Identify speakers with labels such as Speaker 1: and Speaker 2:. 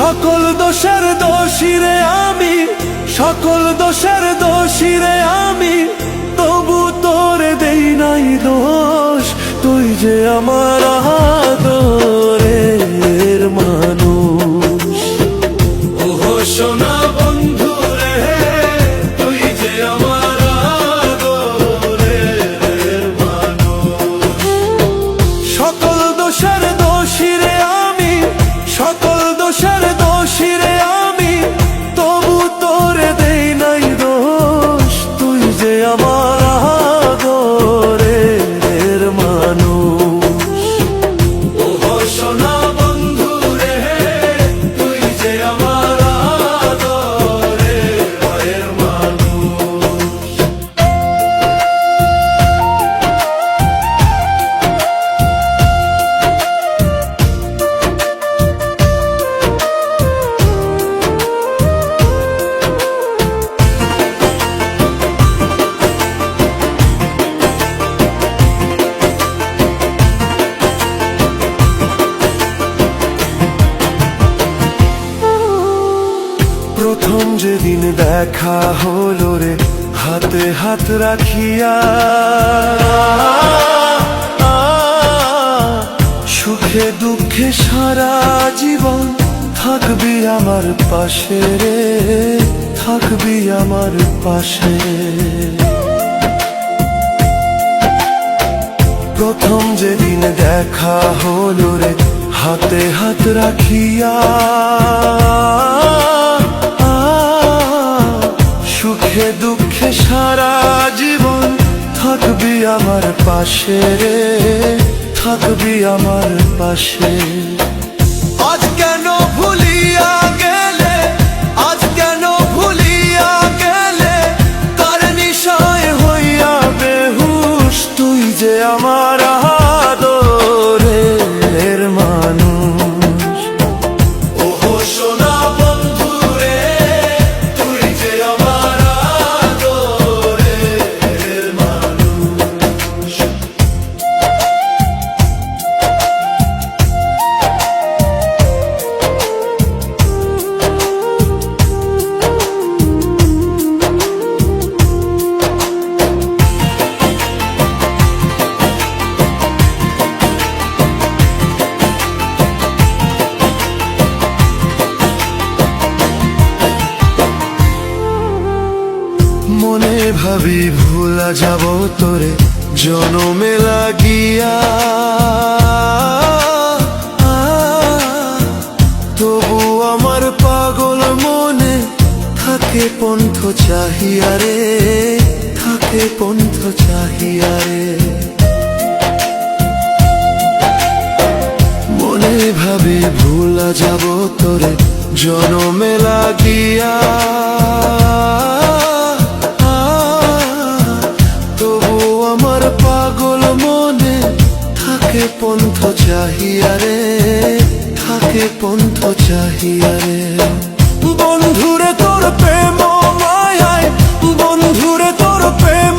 Speaker 1: সকল দোষের দোষী রে আমি, সকল দোষের দোষী রে আমি, তবু তোরে দেই নাই দোষ। তুই যে আমার আদরের মানুষ। ওহো সোনা বন্ধু রে, তুই যে আমার আদরের মানুষ। সকল দোষের দোষী রে আমি, সকল দোষের দোষী রে আমি, তবু তোরে দেই নাই দোষ। তুই যে আমার আদরের মানুষ। ওহো সোনা বন্ধু রে, তুই যে আমার আদরের মানুষ। প্রথম যেদিন দেখা হলো রে, হাতে হাত রাখিয়া, সুখে দুঃখে সারা জীবন থাকবি আমার পাশে রে, থাকবি আমার পাশে। প্রথম যেদিন দেখা হলো রে, হাতে হাত রাখিয়া, সুখে দুঃখে সারা জীবন থাকবি আমার পাশে রে, থাকবি আমার পাশে। আজ কেন ভুলিয়া গেলে, আজ কেন ভুলিয়া গেলে, তার নিশায় হইয়া বেহুশ। তুই যে আমার আদরের মানুষ। ওহো সোনা বন্ধু রে, তুই যে আমার আদরের মানুষ। মনে ভাবি ভুলা যাব তোরে জনমে লাগিয়া, তবু আমার পাগল মনে থাকে পন্থ চাহিয়া রে, থাকে পন্থ চাহিয়া রে। মনে ভাবি ভুলা যাব তোরে জনমে লাগিয়া, পাগল মনে থাকে পন্থ চাহিয়া রে, থাকে পন্থ চাহিয়া রে। বন্ধুরে তোর প্রেম মায়ায়, বন্ধুরে তোর প্রেম